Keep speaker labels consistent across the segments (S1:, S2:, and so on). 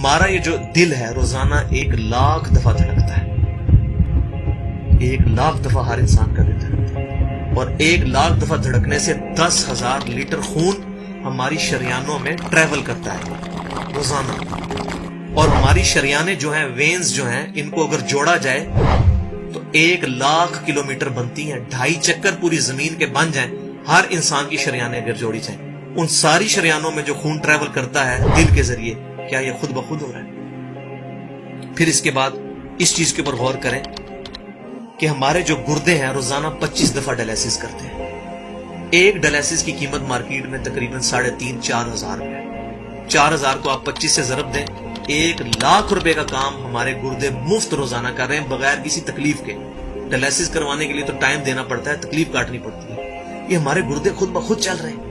S1: ہمارا یہ جو دل ہے روزانہ 1,00,000 دفعہ دھڑکتا ہے. 1,00,000 دفعہ ہر انسان کا دل دھڑکتا ہے، اور 1,00,000 دفعہ دھڑکنے سے 10,000 لیٹر خون ہماری شریانوں میں ٹریول کرتا ہے روزانہ. اور ہماری شریانیں جو ہیں، وینز جو ہیں، ان کو اگر جوڑا جائے تو 1,00,000 کلومیٹر بنتی ہیں. 2.5 چکر پوری زمین کے بن جائیں ہر انسان کی شریانیں اگر جوڑی جائیں. ان ساری شریانوں میں جو خون ٹریول کرتا ہے دل کے ذریعے، کیا یہ خود بخود ہو رہا ہے؟ پھر اس کے بعد اس چیز کے اوپر غور کریں کہ ہمارے جو گردے ہیں روزانہ 25 دفعہ ڈائلیسس کرتے ہیں. ایک ڈائلیسس کی قیمت مارکیٹ میں تقریباً 3,500-4,000 روپے ہے. 4,000 کو آپ 25 سے ضرب دیں، 1,00,000 روپے کا کام ہمارے گردے مفت روزانہ کر رہے ہیں بغیر کسی تکلیف کے. ڈائلیسس کروانے کے لیے تو ٹائم دینا پڑتا ہے، تکلیف کاٹنی پڑتی ہے. یہ ہمارے گردے خود بخود چل رہے ہیں.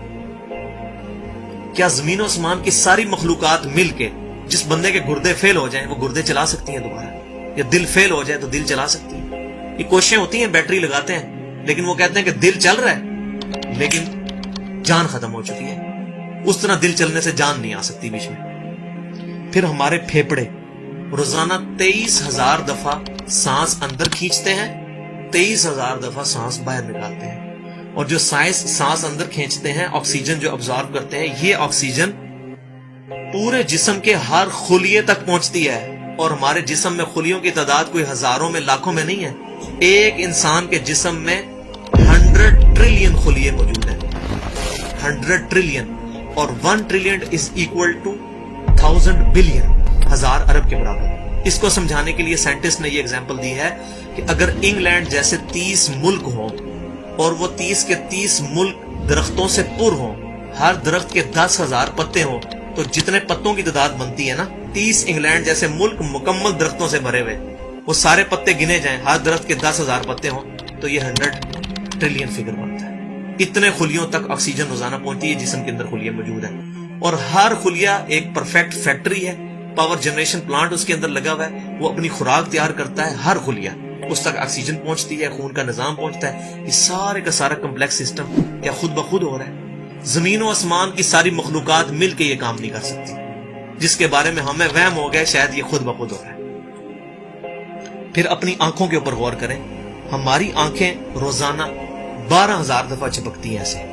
S1: کیا زمین و آسمان کی ساری مخلوقات مل کے جس بندے کے گردے فیل ہو جائیں وہ گردے چلا سکتی ہیں دوبارہ؟ یا دل فیل ہو جائے تو دل چلا سکتی ہے؟ یہ کوششیں ہوتی ہیں، بیٹری لگاتے ہیں، لیکن وہ کہتے ہیں کہ دل چل رہا ہے لیکن جان ختم ہو چکی ہے. اس طرح دل چلنے سے جان نہیں آ سکتی بیچ میں. پھر ہمارے پھیپڑے روزانہ 23,000 دفعہ سانس اندر کھینچتے ہیں، 23,000 دفعہ سانس باہر نکالتے ہیں. اور جو سانس اندر کھینچتے ہیں، آکسیجن جو ابزارب کرتے ہیں، یہ آکسیجن پورے جسم کے ہر خلیے تک پہنچتی ہے. اور ہمارے جسم میں خلیوں کی تعداد کوئی ہزاروں میں لاکھوں میں نہیں ہے. ایک انسان کے جسم میں 100 ٹریلین خلیے موجود ہیں. 100 ٹریلین، اور 1 trillion is equal to 1000 billion, 1000 ارب کے برابر. اس کو سمجھانے کے لیے سائنٹسٹ نے یہ ایگزامپل دی ہے کہ اگر انگلینڈ جیسے 30 ملک ہوں اور وہ 30 کے 30 ملک درختوں سے پر ہوں، ہر درخت کے 10,000 پتے ہوں، تو جتنے پتوں کی تعداد بنتی ہے نا، 30 انگلینڈ جیسے ملک مکمل درختوں سے بھرے ہوئے، وہ سارے پتے گنے جائیں، ہر درخت کے 10,000 پتے ہوں، تو یہ 100 ٹریلین فگر بنتا ہے. اتنے خلیوں تک آکسیجن روزانہ پہنچتی ہے. جسم کے اندر خلیے موجود ہیں، اور ہر خلیہ ایک پرفیکٹ فیکٹری ہے. پاور جنریشن پلانٹ اس کے اندر لگا ہوا ہے، وہ اپنی خوراک تیار کرتا ہے. ہر خلیہ اس تک آکسیجن پہنچتی ہے، خون کا نظام پہنچتا ہے. یہ سارے کا سارا کمپلیکس سسٹم کیا خود بخود ہو رہا ہے؟ زمین و آسمان کی ساری مخلوقات مل کے یہ کام نہیں کر سکتی، جس کے بارے میں ہمیں وہم ہو گیا شاید یہ خود بخود ہو رہا ہے. پھر اپنی آنکھوں کے اوپر غور کریں. ہماری آنکھیں روزانہ 12,000 دفعہ چپکتی ہیں. ایسے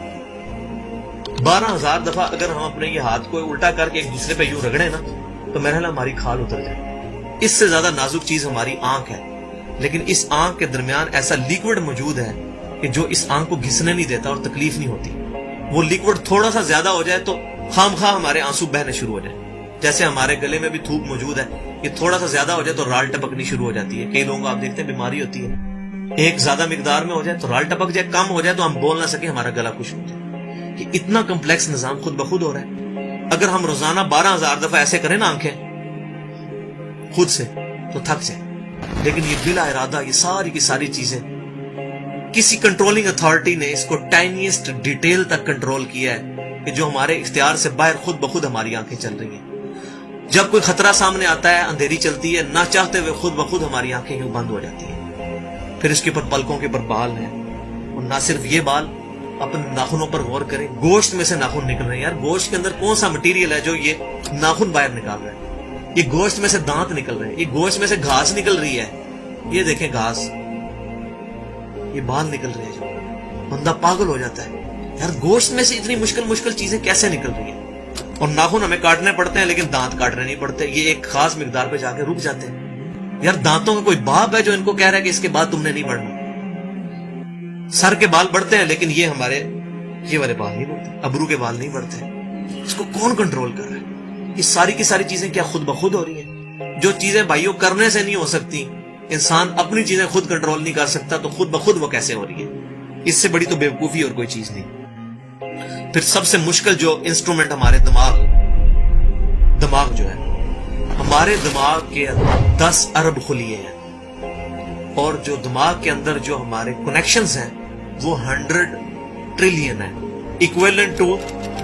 S1: 12,000 دفعہ اگر ہم اپنے یہ ہاتھ کو الٹا کر کے ایک دوسرے پہ یوں رگڑیں نا، تو میرا خیال ہماری کھال اتر جائے. اس سے زیادہ نازک چیز ہماری آنکھ ہے، لیکن اس آنکھ کے درمیان ایسا لیکوڈ موجود ہے کہ جو اس آنکھ کو گھسنے نہیں دیتا اور تکلیف نہیں ہوتی. وہ لیکوڈ تھوڑا سا زیادہ ہو جائے تو خام خواہ ہمارے آنسو بہنے شروع ہو جائیں. جیسے ہمارے گلے میں بھی تھوک موجود ہے، یہ تھوڑا سا زیادہ ہو جائے تو رال ٹپکنی شروع ہو جاتی ہے. کئی لوگوں کو آپ دیکھتے ہیں بیماری ہوتی ہے، ایک زیادہ مقدار میں ہو جائے تو رال ٹپک جائے، کم ہو جائے تو ہم بول نہ سکیں، ہمارا گلا خشک ہو جائے. کہ اتنا کمپلیکس نظام خود بخود ہو رہا ہے. اگر ہم روزانہ 12,000 دفعہ ایسے کریں نا آنکھیں خود سے تو تھک جائیں. لیکن یہ بلا ارادہ یہ ساری کی ساری چیزیں کسی کنٹرولنگ اتھارٹی نے اس کو ٹائنیسٹ ڈیٹیل تک کنٹرول کیا ہے کہ جو ہمارے اختیار سے باہر خود بخود ہماری آنکھیں چل رہی ہیں. جب کوئی خطرہ سامنے آتا ہے، اندھیری چلتی ہے، نہ چاہتے ہوئے خود بخود ہماری آنکھیں یوں بند ہو جاتی ہیں. پھر اس کے اوپر پلکوں کے اوپر بال ہیں، اور نہ صرف یہ بال، اپنے ناخنوں پر غور کریں. گوشت میں سے ناخن نکل رہے ہیں. یار گوشت کے اندر کون سا مٹیریل ہے جو یہ ناخن باہر نکال رہا ہے؟ یہ گوشت میں سے دانت نکل رہے ہیں، یہ گوشت میں سے گھاس نکل رہی ہے. یہ دیکھیں گھاس، یہ بال نکل رہے ہیں. جو بندہ پاگل ہو جاتا ہے، یار گوشت میں سے اتنی مشکل چیزیں کیسے نکل رہی ہیں؟ اور ناخن ہمیں کاٹنے پڑتے ہیں لیکن دانت کاٹنے نہیں پڑتے. یہ ایک خاص مقدار پہ جا کے رک جاتے ہیں. یار دانتوں کا کوئی باپ ہے جو ان کو کہہ رہا ہے کہ اس کے بعد تم نے نہیں بڑھنا؟ سر کے بال بڑھتے ہیں لیکن یہ ہمارے یہ والے بال نہیں بڑھتے، ابرو کے بال نہیں بڑھتے. اس کو کون کنٹرول کر رہا ہے؟ یہ ساری کی ساری چیزیں کیا خود بخود ہو رہی ہیں؟ جو چیزیں بھائیوں کرنے سے نہیں ہو سکتی، انسان اپنی چیزیں خود کنٹرول نہیں کر سکتا، تو خود بخود وہ کیسے ہو رہی ہے؟ اس سے بڑی تو بیوقوفی اور کوئی چیز نہیں. پھر سب سے مشکل جو انسٹرومنٹ ہمارے دماغ جو ہے، ہمارے دماغ کے اندر 10 ارب خلیے ہیں، اور جو دماغ کے اندر جو ہمارے کنیکشنز ہیں وہ 100 ٹریلین ہیں، equivalent to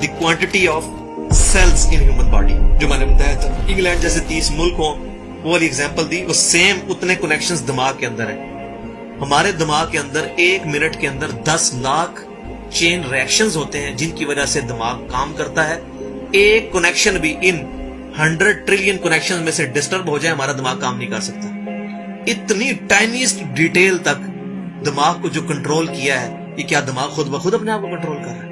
S1: the quantity of cells in human body. جو میں نے بتایا تھا انگلینڈ جیسے 30 ملک ہوں، وہ والی ایگزامپل دی، وہ سیم اتنے کنیکشنز دماغ کے اندر ہیں. ہمارے دماغ کے اندر 1 منٹ کے اندر 10 لاکھ چین ریئیکشنز ہوتے ہیں جن کی وجہ سے دماغ کام کرتا ہے. ایک کنیکشن بھی ان 100 ٹریلین کنیکشن میں سے ڈسٹرب ہو جائے ہمارا دماغ کام نہیں کر سکتا. اتنی ٹائنیسٹ ڈیٹیل تک دماغ کو جو کنٹرول کیا ہے, یہ کیا دماغ خود بخود اپنے آپ کو کنٹرول کر رہا ہے؟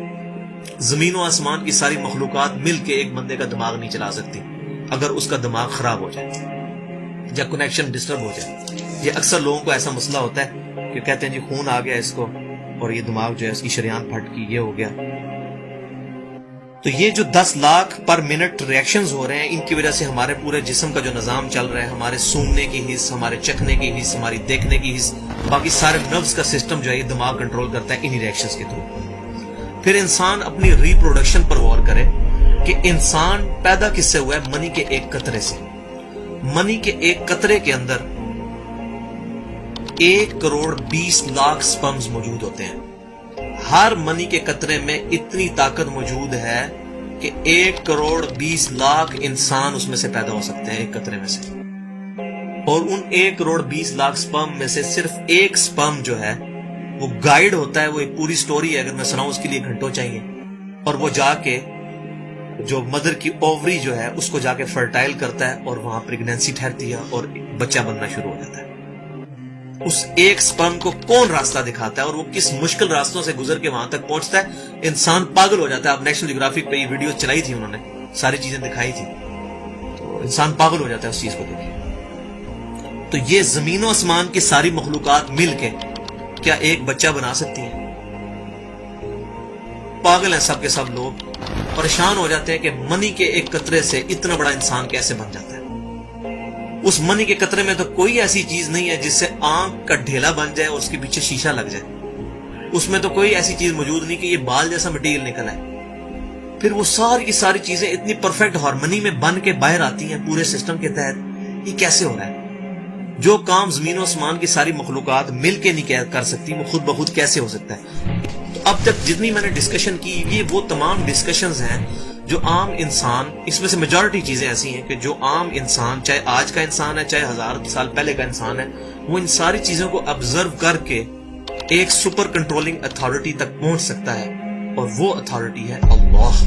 S1: زمین و آسمان کی ساری مخلوقات مل کے ایک بندے کا دماغ نہیں چلا سکتی اگر اس کا دماغ خراب ہو جائے یا کنیکشن ڈسٹرب ہو جائے. یہ اکثر لوگوں کو ایسا مسئلہ ہوتا ہے کہ کہتے ہیں جی خون آ گیا اس کو اور یہ دماغ جو ہے اس کی شریان پھٹ گئی, یہ ہو گیا. تو یہ جو 10 لاکھ پر منٹ ریئیکشنز ہو رہے ہیں, ان کی وجہ سے ہمارے پورے جسم کا جو نظام چل رہا ہے, ہمارے سونگنے کی حص, ہمارے چکھنے کی حص, ہماری دیکھنے کی حص, باقی سارے نروز کا سسٹم جو ہے یہ دماغ کنٹرول کرتا ہے انہی ریئیکشنز کے تھرو. پھر انسان اپنی ریپروڈکشن پر غور کرے کہ انسان پیدا کس سے ہوا ہے؟ منی کے ایک قطرے سے. منی کے ایک قطرے کے اندر 1,20,00,000 سپرمز موجود ہوتے ہیں. ہر منی کے قطرے میں اتنی طاقت موجود ہے کہ 1,20,00,000 انسان اس میں سے پیدا ہو سکتے ہیں ایک قطرے میں سے. اور ان 1,20,00,000 سپرم میں سے صرف ایک سپرم جو ہے وہ گائیڈ ہوتا ہے. وہ ایک پوری سٹوری ہے, اگر میں سناؤں اس کے لیے گھنٹوں چاہیے. اور وہ جا کے جو مدر کی اووری جو ہے اس کو جا کے فرٹائل کرتا ہے اور وہاں پریگنینسی ٹھہرتی ہے اور بچہ بننا شروع ہو جاتا ہے. اس ایک سپرم کو کون راستہ دکھاتا ہے اور وہ کس مشکل راستوں سے گزر کے وہاں تک پہنچتا ہے, انسان پاگل ہو جاتا ہے. اب نیشنل جیوگرافک پہ یہ ویڈیو چلائی تھی, انہوں نے ساری چیزیں دکھائی تھی, تو انسان پاگل ہو جاتا ہے اس چیز کو دیکھ کے. تو یہ زمین و آسمان کی ساری مخلوقات مل کے کیا ایک بچہ بنا سکتی ہیں؟ پاگل ہیں سب کے سب لوگ, پریشان ہو جاتے ہیں کہ منی کے ایک قطرے سے اتنا بڑا انسان کیسے بن جاتا ہے. اس منی کے قطرے میں تو کوئی ایسی چیز نہیں ہے جس سے آنکھ کا ڈھیلا بن جائے اور اس کے پیچھے شیشہ لگ جائے. اس میں تو کوئی ایسی چیز موجود نہیں کہ یہ بال جیسا مٹیریل نکل ہے. پھر وہ ساری کی ساری چیزیں اتنی پرفیکٹ ہارمنی میں بن کے باہر آتی ہیں پورے سسٹم کے تحت. یہ کیسے ہو رہا ہے؟ جو کام زمین و آسمان کی ساری مخلوقات مل کے نہیں کر سکتی, وہ خود بخود کیسے ہو سکتا ہے؟ تو اب تک جتنی میں نے ڈسکشن کی, یہ وہ تمام ڈسکشنز ہیں جو عام انسان, اس میں سے میجورٹی چیزیں ایسی ہیں کہ جو عام انسان, چاہے آج کا انسان ہے چاہے 1000 سال پہلے کا انسان ہے, وہ ان ساری چیزوں کو آبزرو کر کے ایک سپر کنٹرولنگ اتھارٹی تک پہنچ سکتا ہے, اور وہ اتھارٹی ہے اللہ.